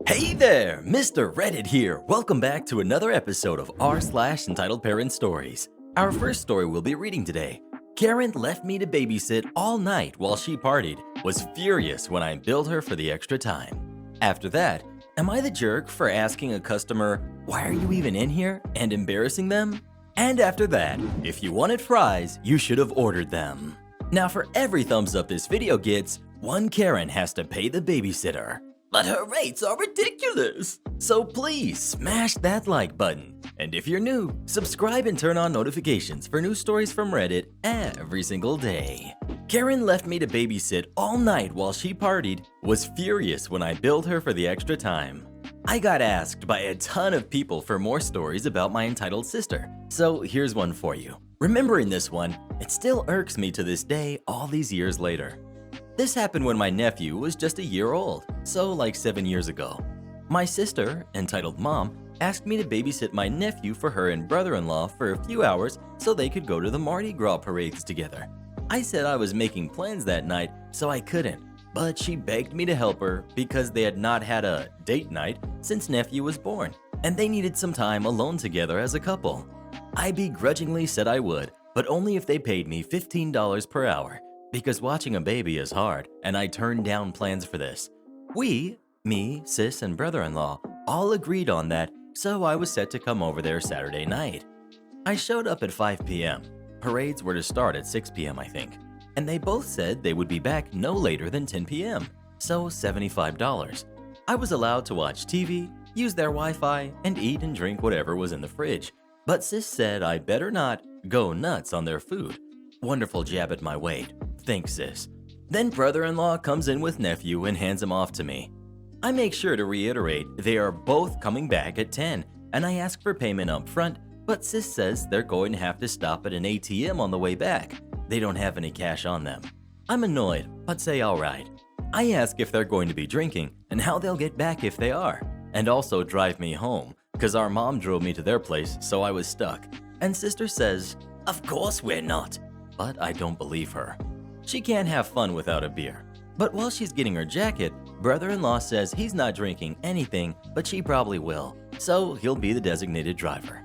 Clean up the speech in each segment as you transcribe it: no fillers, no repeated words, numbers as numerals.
Hey there, Mr. Reddit here. Welcome back to another episode of r/entitled Parent Stories. Our first story we'll be reading today. Karen left me to babysit all night while she partied, was furious when I billed her for the extra time. After that, am I the jerk for asking a customer, "Why are you even in here?" and embarrassing them? And after that, if you wanted fries, you should have ordered them. Now for every thumbs up this video gets, one Karen has to pay the babysitter. But her rates are ridiculous! So please smash that like button. And if you're new, subscribe and turn on notifications for new stories from Reddit every single day. Karen left me to babysit all night while she partied, was furious when I billed her for the extra time. I got asked by a ton of people for more stories about my entitled sister, so here's one for you. Remembering this one, it still irks me to this day all these years later. This happened when my nephew was just a year old, so like 7 years ago. My sister, entitled Mom, asked me to babysit my nephew for her and brother-in-law for a few hours so they could go to the Mardi Gras parades together. I said I was making plans that night, so I couldn't, but she begged me to help her because they had not had a date night since nephew was born, and they needed some time alone together as a couple. I begrudgingly said I would, but only if they paid me $15 per hour. Because watching a baby is hard, and I turned down plans for this. Me, sis, and brother-in-law all agreed on that, so I was set to come over there Saturday night. I showed up at 5 p.m. Parades were to start at 6 p.m. I think, and they both said they would be back no later than 10 p.m., so $75. I was allowed to watch TV, use their Wi-Fi, and eat and drink whatever was in the fridge, but sis said I better not go nuts on their food. Wonderful jab at my weight. Thanks, sis. Then brother-in-law comes in with nephew and hands him off to me. I make sure to reiterate they are both coming back at 10, and I ask for payment up front, but sis says they're going to have to stop at an ATM on the way back. They don't have any cash on them. I'm annoyed, but say alright. I ask if they're going to be drinking and how they'll get back if they are, and also drive me home, cause our mom drove me to their place, so I was stuck. And sister says, "Of course we're not." But I don't believe her. She can't have fun without a beer. But while she's getting her jacket, brother-in-law says he's not drinking anything, but she probably will, so he'll be the designated driver.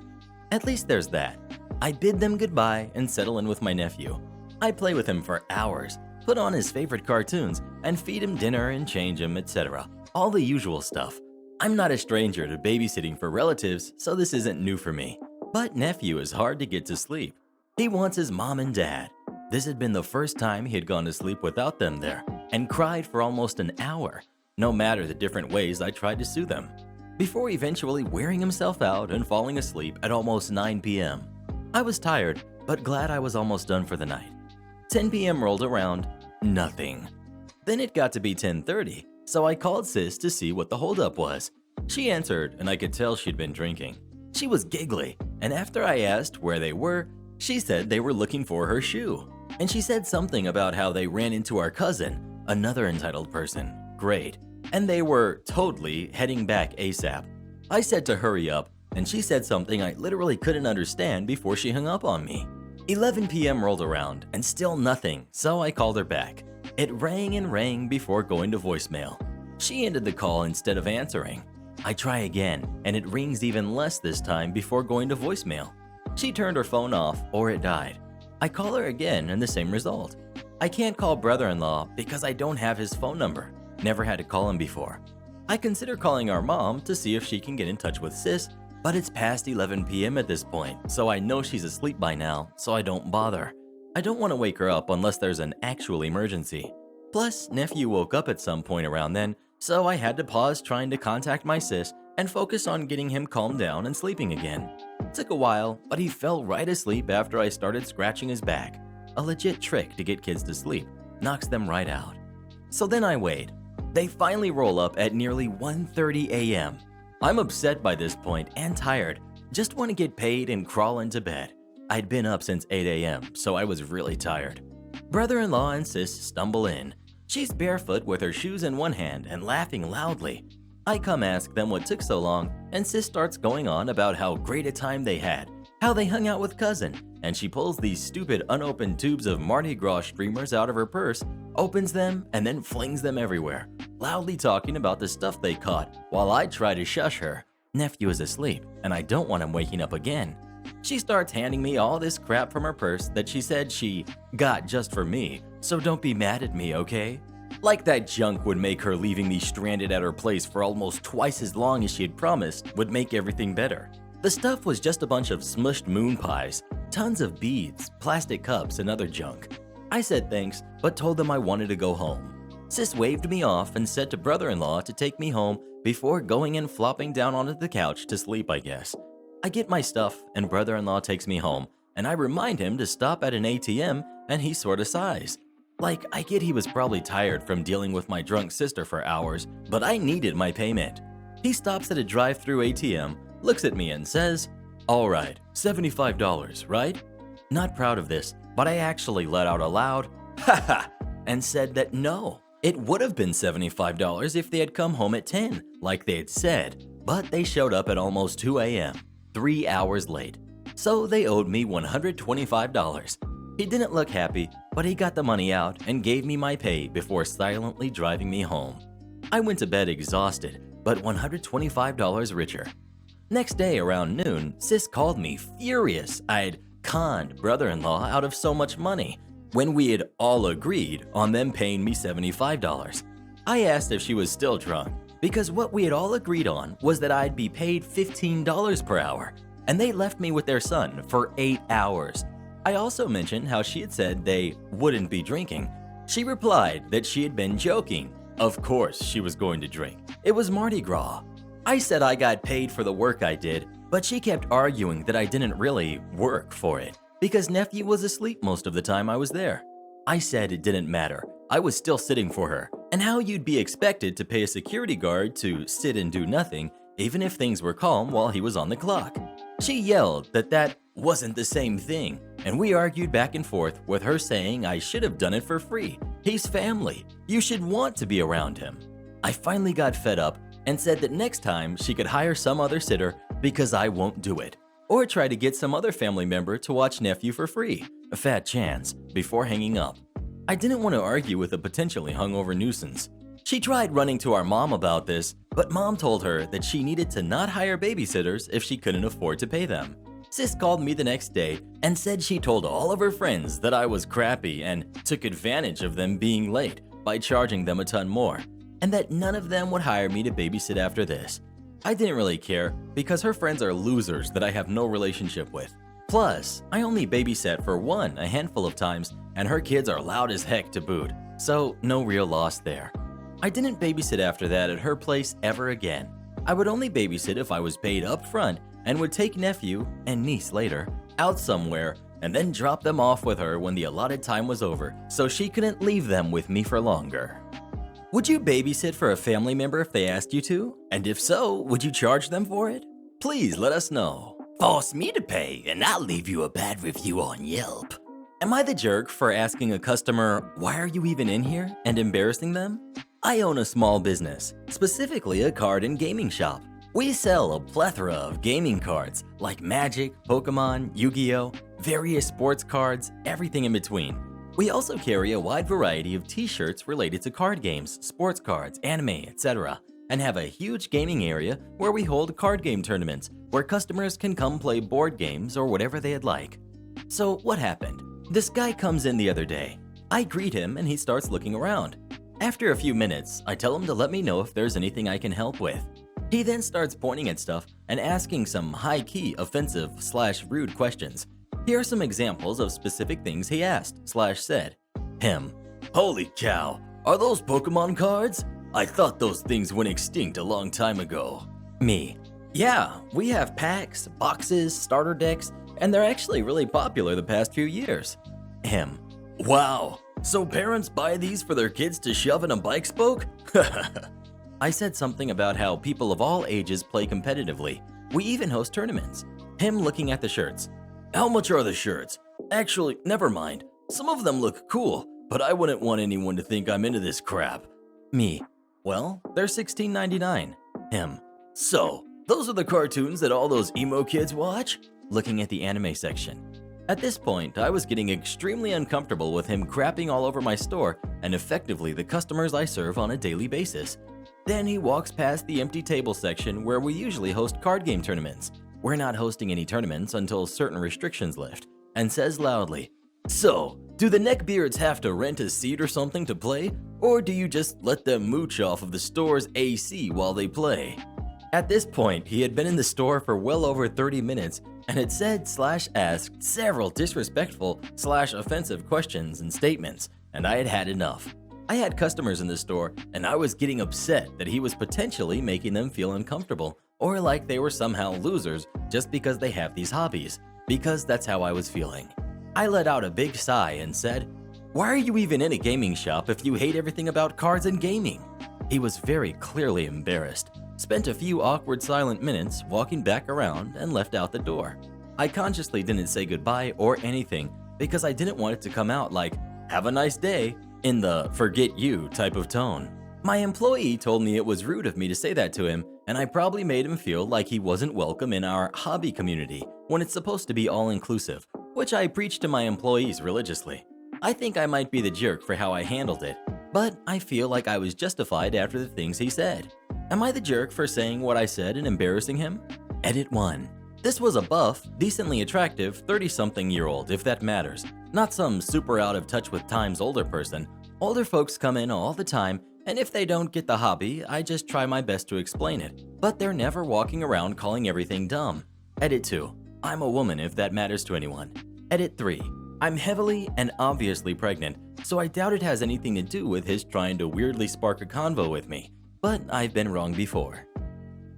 At least there's that. I bid them goodbye and settle in with my nephew. I play with him for hours, put on his favorite cartoons, and feed him dinner and change him, etc. All the usual stuff. I'm not a stranger to babysitting for relatives, so this isn't new for me. But nephew is hard to get to sleep. He wants his mom and dad. This had been the first time he had gone to sleep without them there, and cried for almost an hour, no matter the different ways I tried to soothe him, before eventually wearing himself out and falling asleep at almost 9 p.m. I was tired, but glad I was almost done for the night. 10 p.m. rolled around, nothing. Then it got to be 10:30, so I called sis to see what the holdup was. She answered, and I could tell she'd been drinking. She was giggly, and after I asked where they were, she said they were looking for her shoe. And she said something about how they ran into our cousin, another entitled person. Great. And they were totally heading back ASAP. I said to hurry up, and she said something I literally couldn't understand before she hung up on me. 11 p.m. rolled around, and still nothing, so I called her back. It rang and rang before going to voicemail. She ended the call instead of answering. I try again, and it rings even less this time before going to voicemail. She turned her phone off, or it died. I call her again, and the same result. I can't call brother-in-law because I don't have his phone number. Never had to call him before. I consider calling our mom to see if she can get in touch with sis, but it's past 11 p.m. at this point, so I know she's asleep by now, so I don't bother. I don't want to wake her up unless there's an actual emergency. Plus, nephew woke up at some point around then, so I had to pause trying to contact my sis and focus on getting him calmed down and sleeping again. Took a while, but he fell right asleep after I started scratching his back. A legit trick to get kids to sleep. Knocks them right out. So then I wait. They finally roll up at nearly 1:30 a.m. I'm upset by this point and tired. Just want to get paid and crawl into bed. I'd been up since 8 a.m., so I was really tired. Brother-in-law and sis stumble in. She's barefoot with her shoes in one hand and laughing loudly. I come ask them what took so long, and sis starts going on about how great a time they had, how they hung out with cousin, and she pulls these stupid unopened tubes of Mardi Gras streamers out of her purse, opens them, and then flings them everywhere. loudly talking about the stuff they caught while I try to shush her. Nephew is asleep, and I don't want him waking up again. She starts handing me all this crap from her purse that she said she got just for me, so don't be mad at me, okay? Like that junk would make her leaving me stranded at her place for almost twice as long as she had promised would make everything better. The stuff was just a bunch of smushed moon pies, tons of beads, plastic cups, and other junk. I said thanks, but told them I wanted to go home. Sis waved me off and said to brother-in-law to take me home before going and flopping down onto the couch to sleep, I guess. I get my stuff and brother-in-law takes me home, and I remind him to stop at an ATM and he sort of sighs. Like, I get he was probably tired from dealing with my drunk sister for hours, but I needed my payment. He stops at a drive-through ATM, looks at me and says, "All right, $75, right?" Not proud of this, but I actually let out a loud, "Ha ha," and said that no, it would have been $75 if they had come home at 10, like they had said, but they showed up at almost 2 a.m., 3 hours late. So they owed me $125. He didn't look happy, but he got the money out and gave me my pay before silently driving me home. I went to bed exhausted, but $125 richer. Next day around noon, Sis called me furious I'd conned brother-in-law out of so much money when we had all agreed on them paying me $75. I asked if she was still drunk because what we had all agreed on was that I'd be paid $15 per hour, and they left me with their son for 8 hours. I also mentioned how she had said they wouldn't be drinking. She replied that she had been joking. Of course she was going to drink. It was Mardi Gras. I said I got paid for the work I did, but she kept arguing that I didn't really work for it because nephew was asleep most of the time I was there. I said it didn't matter. I was still sitting for her, and how you'd be expected to pay a security guard to sit and do nothing even if things were calm while he was on the clock. She yelled that wasn't the same thing, and we argued back and forth with her saying I should have done it for free. He's family. You should want to be around him. I finally got fed up and said that next time she could hire some other sitter because I won't do it, or try to get some other family member to watch nephew for free, a fat chance, before hanging up. I didn't want to argue with a potentially hungover nuisance. She tried running to our mom about this, but mom told her that she needed to not hire babysitters if she couldn't afford to pay them. Sis called me the next day and said she told all of her friends that I was crappy and took advantage of them being late by charging them a ton more, and that none of them would hire me to babysit after this. I didn't really care because her friends are losers that I have no relationship with. Plus, I only babysat for one a handful of times and her kids are loud as heck to boot, so no real loss there. I didn't babysit after that at her place ever again. I would only babysit if I was paid up front and would take nephew and niece later out somewhere and then drop them off with her when the allotted time was over so she couldn't leave them with me for longer. Would you babysit for a family member if they asked you to? And if so, would you charge them for it? Please let us know. Force me to pay and I'll leave you a bad review on Yelp. Am I the jerk for asking a customer, "Why are you even in here?" and embarrassing them? I own a small business, specifically a card and gaming shop. We sell a plethora of gaming cards like Magic, Pokemon, Yu-Gi-Oh!, various sports cards, everything in between. We also carry a wide variety of t-shirts related to card games, sports cards, anime, etc., and have a huge gaming area where we hold card game tournaments where customers can come play board games or whatever they'd like. So what happened? This guy comes in the other day. I greet him and he starts looking around. After a few minutes, I tell him to let me know if there's anything I can help with. He then starts pointing at stuff and asking some high-key offensive/rude questions. Here are some examples of specific things he asked/said. Him: "Holy cow, are those Pokemon cards? I thought those things went extinct a long time ago." Me: "Yeah, we have packs, boxes, starter decks, and they're actually really popular the past few years." Him: "Wow, so parents buy these for their kids to shove in a bike spoke?" I said something about how people of all ages play competitively. We even host tournaments. Him looking at the shirts: "How much are the shirts? Actually, never mind. Some of them look cool, but I wouldn't want anyone to think I'm into this crap." Me: "Well, they're $16.99. Him: "So, those are the cartoons that all those emo kids watch?" Looking at the anime section. At this point, I was getting extremely uncomfortable with him crapping all over my store and effectively the customers I serve on a daily basis. Then he walks past the empty table section where we usually host card game tournaments. We're not hosting any tournaments until certain restrictions lift, and says loudly, "So, do the neckbeards have to rent a seat or something to play, or do you just let them mooch off of the store's AC while they play?" At this point, he had been in the store for well over 30 minutes and had said/asked several disrespectful/offensive questions and statements, and I had had enough. I had customers in the store, and I was getting upset that he was potentially making them feel uncomfortable or like they were somehow losers just because they have these hobbies, because that's how I was feeling. I let out a big sigh and said, "Why are you even in a gaming shop if you hate everything about cards and gaming?" He was very clearly embarrassed, spent a few awkward silent minutes walking back around and left out the door. I consciously didn't say goodbye or anything because I didn't want it to come out like, "Have a nice day," in the "forget you" type of tone. My employee told me it was rude of me to say that to him, and I probably made him feel like he wasn't welcome in our hobby community when it's supposed to be all-inclusive, which I preach to my employees religiously. I think I might be the jerk for how I handled it, but I feel like I was justified after the things he said. Am I the jerk for saying what I said and embarrassing him? Edit 1. This was a buff, decently attractive 30-something-year-old, if that matters. Not some super out of touch with times older person. Older folks come in all the time, and if they don't get the hobby, I just try my best to explain it. But they're never walking around calling everything dumb. Edit 2. I'm a woman if that matters to anyone. Edit 3. I'm heavily and obviously pregnant, so I doubt it has anything to do with his trying to weirdly spark a convo with me. But I've been wrong before.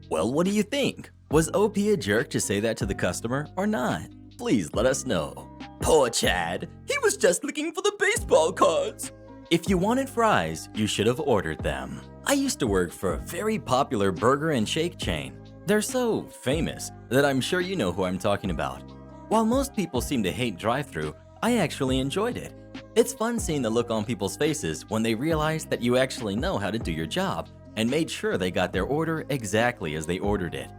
Well, what do you think? Was OP a jerk to say that to the customer or not? Please let us know. Poor Chad, he was just looking for the baseball cards. If you wanted fries, you should have ordered them. I used to work for a very popular burger and shake chain. They're so famous that I'm sure you know who I'm talking about. While most people seem to hate drive-thru, I actually enjoyed it. It's fun seeing the look on people's faces when they realize that you actually know how to do your job and made sure they got their order exactly as they ordered it.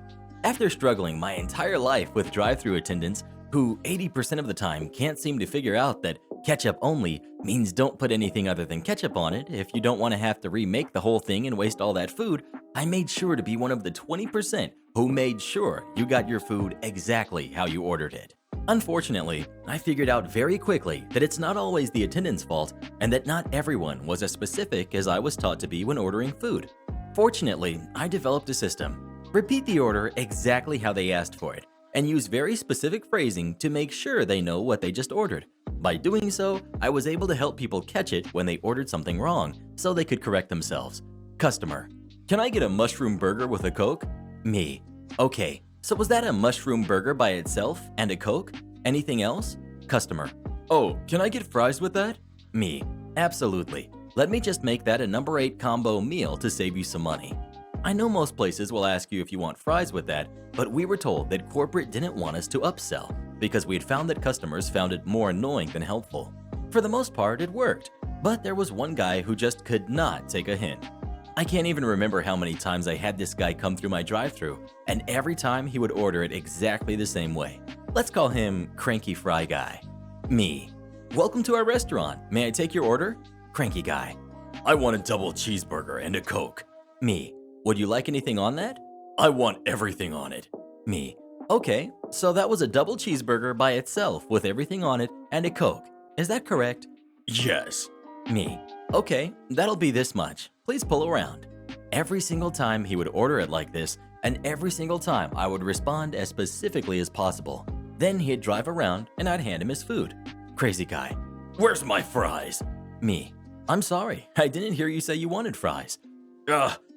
After struggling my entire life with drive-thru attendants who 80% of the time can't seem to figure out that ketchup only means don't put anything other than ketchup on it if you don't want to have to remake the whole thing and waste all that food, I made sure to be one of the 20% who made sure you got your food exactly how you ordered it. Unfortunately, I figured out very quickly that it's not always the attendant's fault and that not everyone was as specific as I was taught to be when ordering food. Fortunately, I developed a system. Repeat the order exactly how they asked for it, and use very specific phrasing to make sure they know what they just ordered. By doing so, I was able to help people catch it when they ordered something wrong, so they could correct themselves. Customer: "Can I get a mushroom burger with a Coke?" Me: "Okay, so was that a mushroom burger by itself and a Coke? Anything else?" Customer: "Oh, can I get fries with that?" Me: "Absolutely. Let me just make that a number 8 combo meal to save you some money." I know most places will ask you if you want fries with that, but we were told that corporate didn't want us to upsell because we'd found that customers found it more annoying than helpful. For the most part, it worked, but there was one guy who just could not take a hint. I can't even remember how many times I had this guy come through my drive-thru, and every time he would order it exactly the same way. Let's call him Cranky Fry Guy. Me: "Welcome to our restaurant. May I take your order?" Cranky Guy: "I want a double cheeseburger and a Coke." Me: "Would you like anything on that?" "I want everything on it." Me: "Okay, so that was a double cheeseburger by itself with everything on it and a Coke. Is that correct?" "Yes." Me: "Okay, that'll be this much. Please pull around." Every single time he would order it like this, and every single time I would respond as specifically as possible. Then he'd drive around and I'd hand him his food. Crazy Guy: "Where's my fries?" Me: "I'm sorry, I didn't hear you say you wanted fries."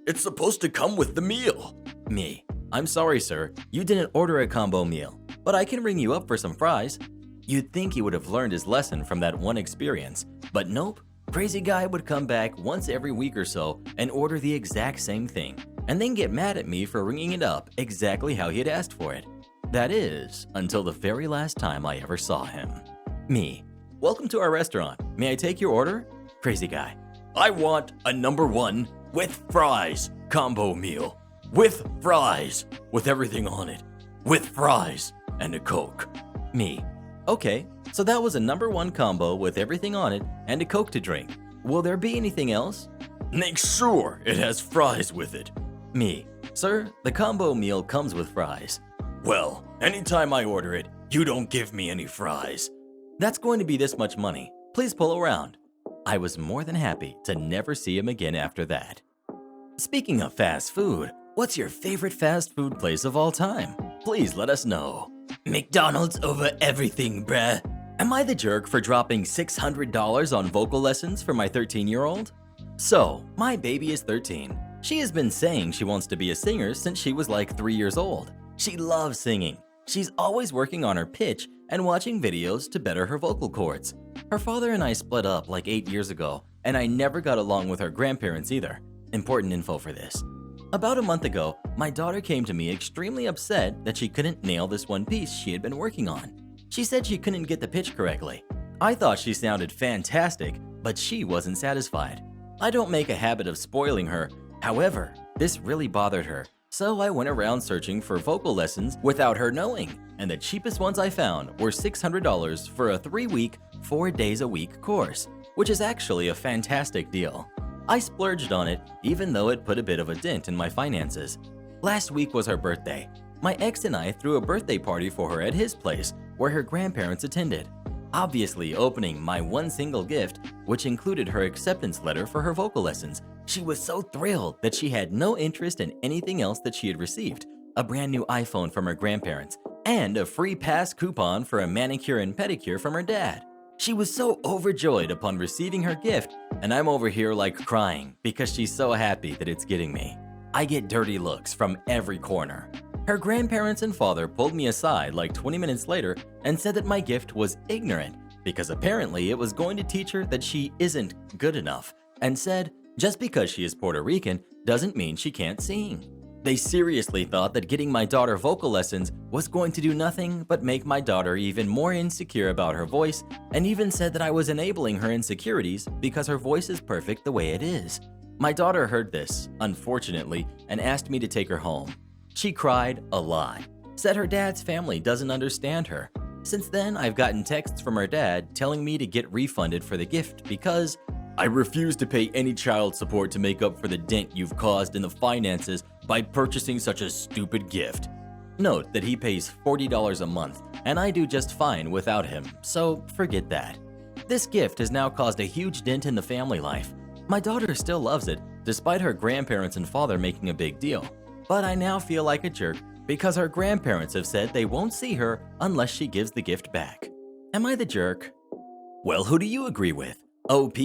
It's supposed to come with the meal." Me: "I'm sorry, sir, you didn't order a combo meal, but I can ring you up for some fries." You'd think he would have learned his lesson from that one experience, but nope. Crazy Guy would come back once every week or so and order the exact same thing, and then get mad at me for ringing it up exactly how he had asked for it. That is, until the very last time I ever saw him. Me: "Welcome to our restaurant. May I take your order?" Crazy Guy: "I want a number 1 with fries combo meal. With fries. With everything on it. With fries and a Coke." Me: Okay, so that was a #1 combo with everything on it and a Coke to drink. Will there be anything else? Make sure it has fries with it. Me, sir, the combo meal comes with fries. Well, anytime I order it, you don't give me any fries. That's going to be this much money. Please pull around. I was more than happy to never see him again after that. Speaking of fast food, what's your favorite fast food place of all time? Please let us know. McDonald's over everything, bruh. Am I the jerk for dropping $600 on vocal lessons for my 13-year-old? So, my baby is 13. She has been saying she wants to be a singer since she was like 3 years old. She loves singing. She's always working on her pitch and watching videos to better her vocal cords. Her father and I split up like 8 years ago, and I never got along with her grandparents either. Important info for this. About a month ago, my daughter came to me extremely upset that she couldn't nail this one piece she had been working on. She said she couldn't get the pitch correctly. I thought she sounded fantastic, but she wasn't satisfied. I don't make a habit of spoiling her. However, this really bothered her, so I went around searching for vocal lessons without her knowing, and the cheapest ones I found were $600 for a 3-week, 4 days a week course, which is actually a fantastic deal. I splurged on it even though it put a bit of a dent in my finances. Last week was her birthday. My ex and I threw a birthday party for her at his place, where her grandparents attended. Obviously opening my one single gift, which included her acceptance letter for her vocal lessons, she was so thrilled that she had no interest in anything else that she had received, a brand new iPhone from her grandparents, and a free pass coupon for a manicure and pedicure from her dad. She was so overjoyed upon receiving her gift, and I'm over here like crying because she's so happy that it's getting me. I get dirty looks from every corner. Her grandparents and father pulled me aside like 20 minutes later and said that my gift was ignorant because apparently it was going to teach her that she isn't good enough, and said just because she is Puerto Rican doesn't mean she can't sing. They seriously thought that getting my daughter vocal lessons was going to do nothing but make my daughter even more insecure about her voice, and even said that I was enabling her insecurities because her voice is perfect the way it is. My daughter heard this, unfortunately, and asked me to take her home. She cried a lot, said her dad's family doesn't understand her. Since then, I've gotten texts from her dad telling me to get refunded for the gift because I refuse to pay any child support to make up for the dent you've caused in the finances by purchasing such a stupid gift. Note that he pays $40 a month, and I do just fine without him, so forget that. This gift has now caused a huge dent in the family life. My daughter still loves it, despite her grandparents and father making a big deal. But I now feel like a jerk because her grandparents have said they won't see her unless she gives the gift back. Am I the jerk? Well, who do you agree with? OP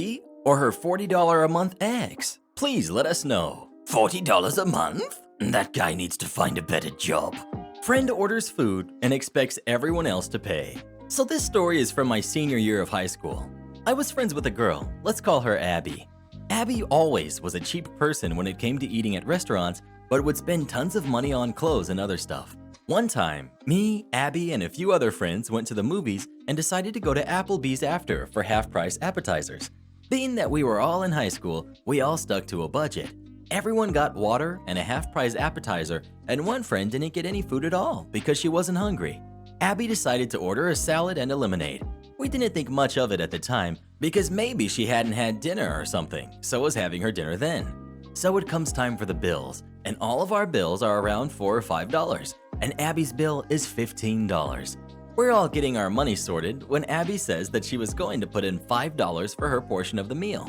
or her $40 a month ex? Please let us know. $40 a month? That guy needs to find a better job. Friend orders food and expects everyone else to pay. So this story is from my senior year of high school. I was friends with a girl, let's call her Abby. Abby always was a cheap person when it came to eating at restaurants, but would spend tons of money on clothes and other stuff. One time, me, Abby, and a few other friends went to the movies and decided to go to Applebee's after for half-price appetizers. Being that we were all in high school, we all stuck to a budget. Everyone got water and a half-price appetizer, and one friend didn't get any food at all because she wasn't hungry. Abby decided to order a salad and a lemonade. We didn't think much of it at the time because maybe she hadn't had dinner or something, so was having her dinner then. So it comes time for the bills, and all of our bills are around $4 or $5, and Abby's bill is $15. We're all getting our money sorted when Abby says that she was going to put in $5 for her portion of the meal.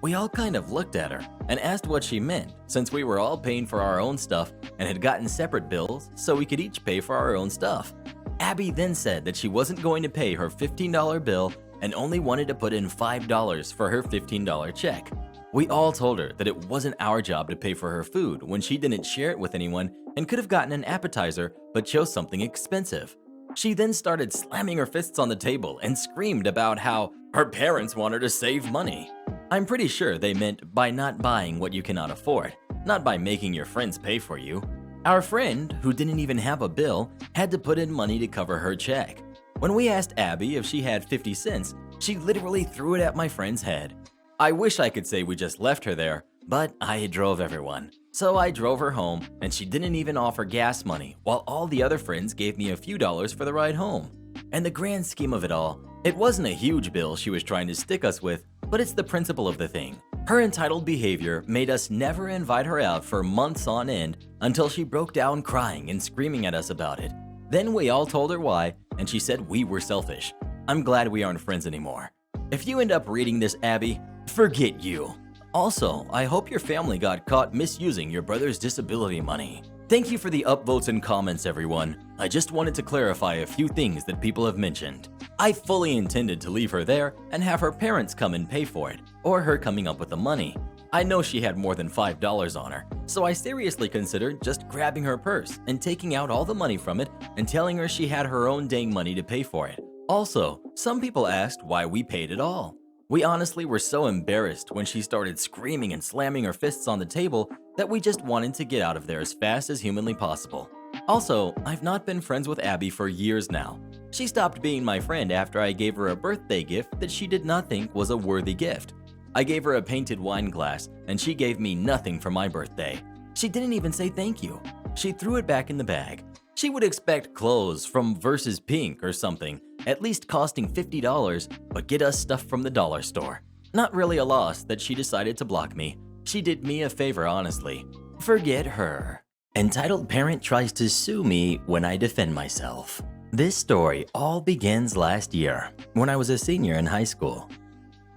We all kind of looked at her and asked what she meant, since we were all paying for our own stuff and had gotten separate bills so we could each pay for our own stuff. Abby then said that she wasn't going to pay her $15 bill and only wanted to put in $5 for her $15 check. We all told her that it wasn't our job to pay for her food when she didn't share it with anyone and could have gotten an appetizer but chose something expensive. She then started slamming her fists on the table and screamed about how her parents want her to save money. I'm pretty sure they meant by not buying what you cannot afford, not by making your friends pay for you. Our friend, who didn't even have a bill, had to put in money to cover her check. When we asked Abby if she had 50 cents, she literally threw it at my friend's head. I wish I could say we just left her there, but I drove everyone. So I drove her home, and she didn't even offer gas money, while all the other friends gave me a few dollars for the ride home. And the grand scheme of it all, it wasn't a huge bill she was trying to stick us with, but it's the principle of the thing. Her entitled behavior made us never invite her out for months on end until she broke down crying and screaming at us about it. Then we all told her why, and she said we were selfish. I'm glad we aren't friends anymore. If you end up reading this, Abby, forget you. Also, I hope your family got caught misusing your brother's disability money. Thank you for the upvotes and comments, everyone. I just wanted to clarify a few things that people have mentioned. I fully intended to leave her there and have her parents come and pay for it, or her coming up with the money. I know she had more than $5 on her, so I seriously considered just grabbing her purse and taking out all the money from it and telling her she had her own dang money to pay for it. Also, some people asked why we paid it all. We honestly were so embarrassed when she started screaming and slamming her fists on the table that we just wanted to get out of there as fast as humanly possible. Also, I've not been friends with Abby for years now. She stopped being my friend after I gave her a birthday gift that she did not think was a worthy gift. I gave her a painted wine glass and she gave me nothing for my birthday. She didn't even say thank you. She threw it back in the bag. She would expect clothes from Versus Pink or something, at least costing $50, but get us stuff from the dollar store. Not really a loss that she decided to block me. She did me a favor, honestly. Forget her. Entitled parent tries to sue me when I defend myself. This story all begins last year, when I was a senior in high school.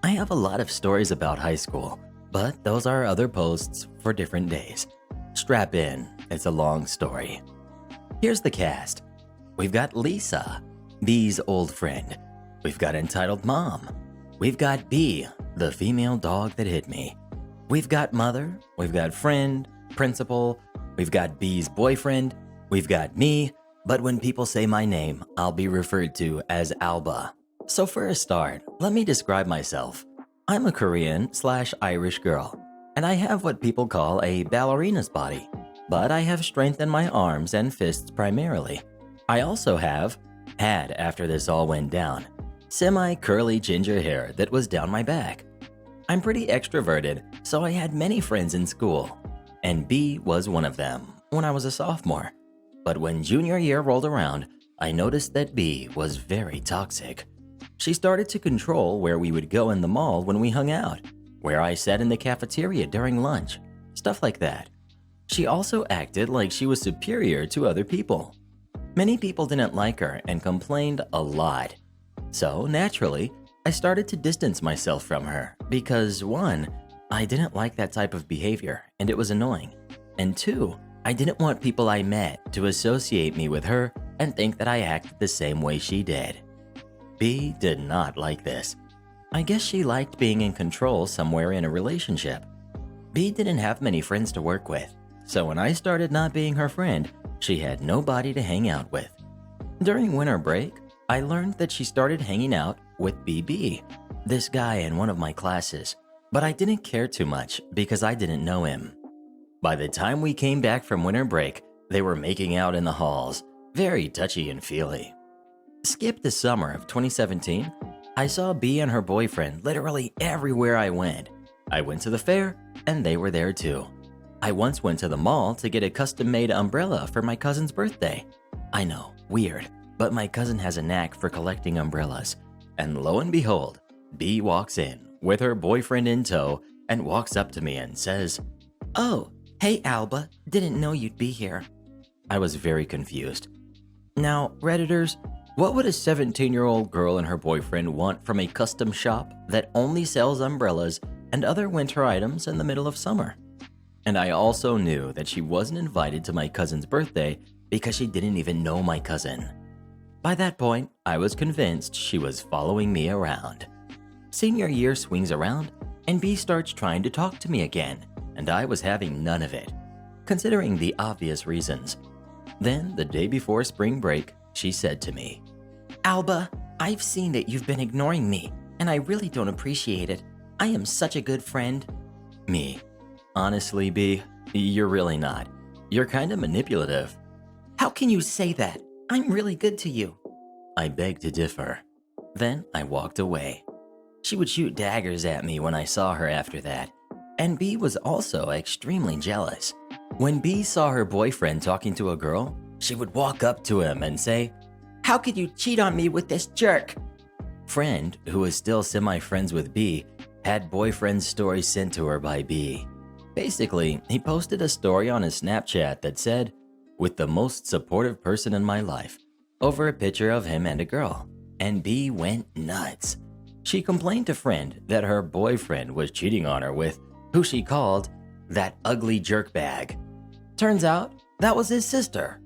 I have a lot of stories about high school, but those are other posts for different days. Strap in, it's a long story. Here's the cast. We've got Lisa, B's old friend. We've got entitled mom. We've got B, the female dog that hit me. We've got mother. We've got friend, principal. We've got B's boyfriend. We've got me. But when people say my name, I'll be referred to as Alba. So for a start, let me describe myself. I'm a Korean/Irish girl, and I have what people call a ballerina's body. But I have strength in my arms and fists primarily. I also had after this all went down, semi-curly ginger hair that was down my back. I'm pretty extroverted, so I had many friends in school, and B was one of them when I was a sophomore. But when junior year rolled around, I noticed that B was very toxic. She started to control where we would go in the mall when we hung out, where I sat in the cafeteria during lunch, stuff like that. She also acted like she was superior to other people. Many people didn't like her and complained a lot. So naturally, I started to distance myself from her because 1, I didn't like that type of behavior and it was annoying. And 2, I didn't want people I met to associate me with her and think that I acted the same way she did. B did not like this. I guess she liked being in control somewhere in a relationship. B didn't have many friends to work with. So when I started not being her friend, she had nobody to hang out with. During winter break, I learned that she started hanging out with BB, this guy in one of my classes, but I didn't care too much because I didn't know him. By the time we came back from winter break, they were making out in the halls, very touchy and feely. Skip the summer of 2017, I saw B and her boyfriend literally everywhere I went. I went to the fair, and they were there too. I once went to the mall to get a custom-made umbrella for my cousin's birthday. I know, weird, but my cousin has a knack for collecting umbrellas. And lo and behold, B walks in with her boyfriend in tow and walks up to me and says, "Oh, hey Alba, didn't know you'd be here." I was very confused. Now, Redditors, what would a 17-year-old girl and her boyfriend want from a custom shop that only sells umbrellas and other winter items in the middle of summer? And I also knew that she wasn't invited to my cousin's birthday because she didn't even know my cousin. By that point, I was convinced she was following me around. Senior year swings around, and B starts trying to talk to me again, and I was having none of it, considering the obvious reasons. Then, the day before spring break, she said to me, "Alba, I've seen that you've been ignoring me, and I really don't appreciate it. I am such a good friend." Me. Honestly, B, you're really not. You're kind of manipulative. "How can you say that? I'm really good to you." I begged to differ. Then I walked away. She would shoot daggers at me when I saw her after that. And B was also extremely jealous. When B saw her boyfriend talking to a girl, she would walk up to him and say, How could you cheat on me with this jerk? Friend, who is still semi-friends with B, had boyfriend's story sent to her by B. Basically, he posted a story on his Snapchat that said, "With the most supportive person in my life," over a picture of him and a girl, and B went nuts. She complained to friend that her boyfriend was cheating on her with who she called that ugly jerkbag. Turns out, that was his sister.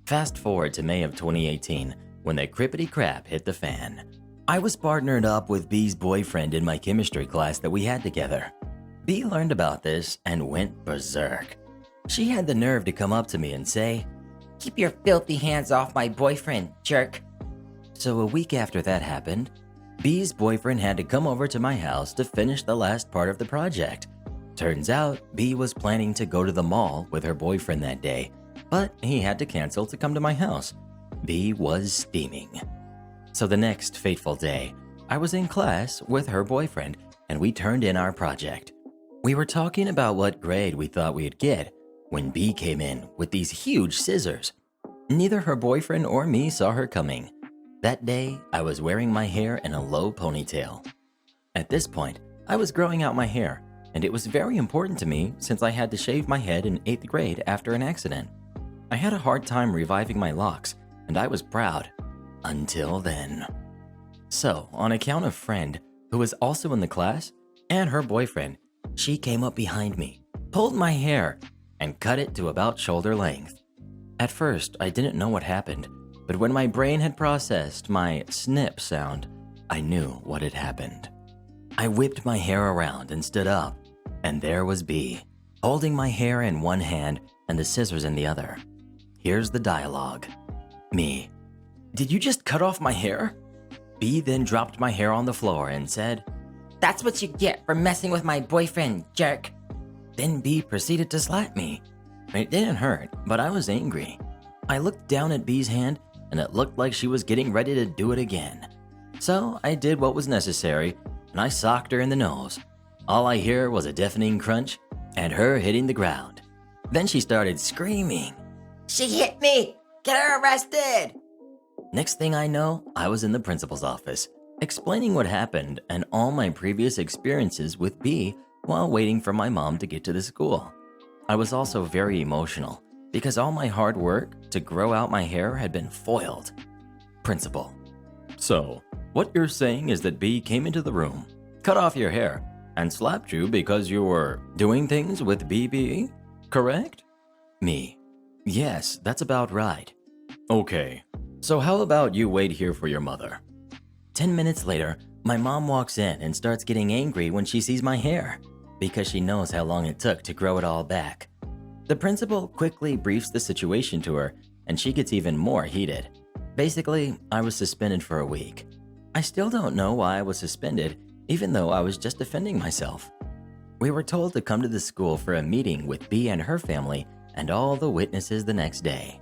Fast forward to May of 2018, when the crippity crap hit the fan. I was partnered up with B's boyfriend in my chemistry class that we had together. B learned about this and went berserk. She had the nerve to come up to me and say, "Keep your filthy hands off my boyfriend, jerk." So a week after that happened, B's boyfriend had to come over to my house to finish the last part of the project. Turns out, B was planning to go to the mall with her boyfriend that day, but he had to cancel to come to my house. B was steaming. So the next fateful day, I was in class with her boyfriend and we turned in our project. We were talking about what grade we thought we'd get when B came in with these huge scissors. Neither her boyfriend or me saw her coming. That day, I was wearing my hair in a low ponytail. At this point, I was growing out my hair, and it was very important to me since I had to shave my head in 8th grade after an accident. I had a hard time reviving my locks, and I was proud. Until then. So, on account of friend, who was also in the class, and her boyfriend, she came up behind me, pulled my hair, and cut it to about shoulder length. At first, I didn't know what happened, but when my brain had processed my snip sound, I knew what had happened. I whipped my hair around and stood up, and there was B, holding my hair in one hand and the scissors in the other. Here's the dialogue. Me: "Did you just cut off my hair?" B then dropped my hair on the floor and said, "That's what you get for messing with my boyfriend, jerk." Then B proceeded to slap me. It didn't hurt, but I was angry. I looked down at B's hand and it looked like she was getting ready to do it again. So I did what was necessary and I socked her in the nose. All I hear was a deafening crunch and her hitting the ground. Then she started screaming, "She hit me! Get her arrested!" Next thing I know, I was in the principal's office, explaining what happened and all my previous experiences with B while waiting for my mom to get to the school. I was also very emotional because all my hard work to grow out my hair had been foiled. Principal: "So, what you're saying is that B came into the room, cut off your hair, and slapped you because you were doing things with BB, correct?" Me: "Yes, that's about right." "Okay, so how about you wait here for your mother?" 10 minutes later, my mom walks in and starts getting angry when she sees my hair, because she knows how long it took to grow it all back. The principal quickly briefs the situation to her, and she gets even more heated. Basically, I was suspended for a week. I still don't know why I was suspended, even though I was just defending myself. We were told to come to the school for a meeting with B and her family and all the witnesses the next day.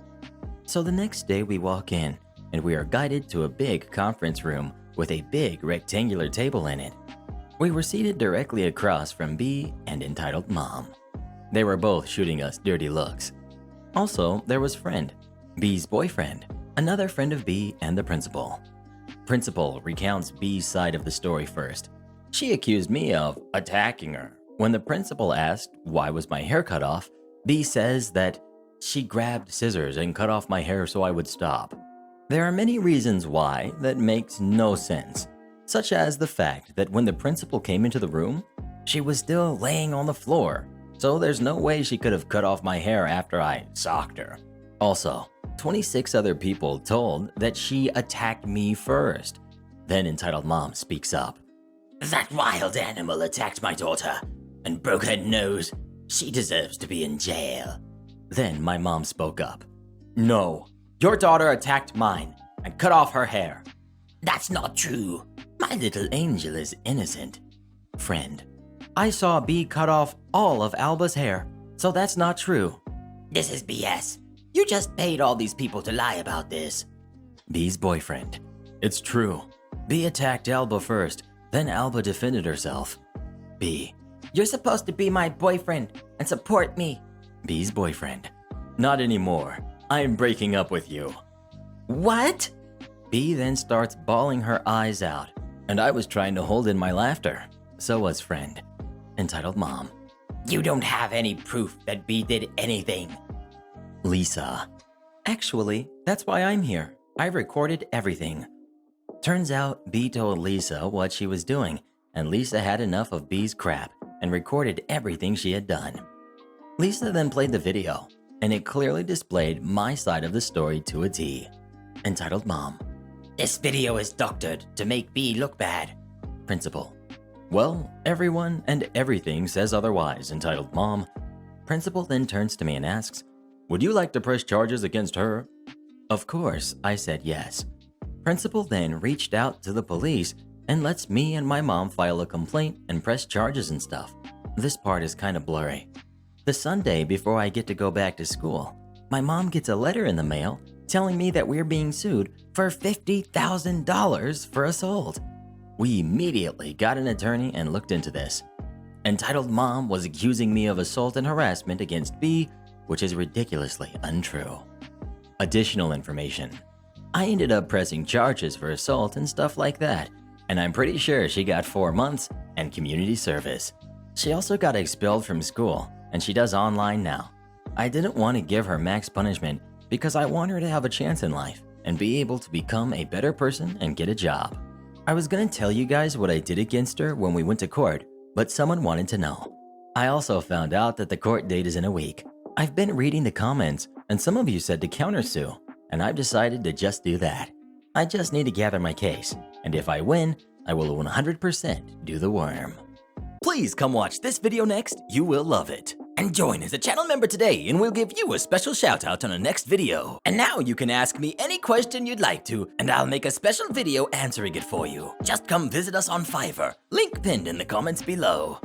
So the next day we walk in, and we are guided to a big conference room with a big rectangular table in it. We were seated directly across from B and entitled Mom. They were both shooting us dirty looks. Also, there was friend, B's boyfriend, another friend of B, and the principal. Principal recounts B's side of the story first. She accused me of attacking her. When the principal asked why was my hair cut off, B says that she grabbed scissors and cut off my hair so I would stop. There are many reasons why that makes no sense, such as the fact that when the principal came into the room, she was still laying on the floor, so there's no way she could have cut off my hair after I socked her. Also, 26 other people told that she attacked me first. Then entitled Mom speaks up. "That wild animal attacked my daughter and broke her nose. She deserves to be in jail." Then my mom spoke up. "No, your daughter attacked mine and cut off her hair." "That's not true. My little angel is innocent." Friend: "I saw B cut off all of Alba's hair, so that's not true." "This is BS. You just paid all these people to lie about this." B's boyfriend: "It's true. B attacked Alba first, then Alba defended herself." B: "You're supposed to be my boyfriend and support me." B's boyfriend: "Not anymore. I am breaking up with you." "What?" B then starts bawling her eyes out, and I was trying to hold in my laughter. So was friend, entitled Mom. You don't have any proof that B did anything. Lisa. Actually, that's why I'm here. I recorded everything. Turns out B told Lisa what she was doing, and Lisa had enough of B's crap and recorded everything she had done. Lisa then played the video, and it clearly displayed my side of the story to a T, entitled Mom. This video is doctored to make B look bad. Principal. Well, everyone and everything says otherwise, entitled Mom. Principal then turns to me and asks, would you like to press charges against her? Of course, I said yes. Principal then reached out to the police and lets me and my mom file a complaint and press charges and stuff. This part is kind of blurry. The Sunday before I get to go back to school, my mom gets a letter in the mail telling me that we're being sued for $50,000 for assault. We immediately got an attorney and looked into this. Entitled Mom was accusing me of assault and harassment against B, which is ridiculously untrue. Additional information. I ended up pressing charges for assault and stuff like that, and I'm pretty sure she got 4 months and community service. She also got expelled from school, and she does online now. I didn't want to give her max punishment because I want her to have a chance in life and be able to become a better person and get a job. I was gonna tell you guys what I did against her when we went to court, but someone wanted to know. I also found out that the court date is in a week. I've been reading the comments, and some of you said to countersue, and I've decided to just do that. I just need to gather my case, and if I win, I will 100% do the worm. Please come watch this video next, you will love it. And join as a channel member today and we'll give you a special shout out on the next video. And now you can ask me any question you'd like to, and I'll make a special video answering it for you. Just come visit us on Fiverr, link pinned in the comments below.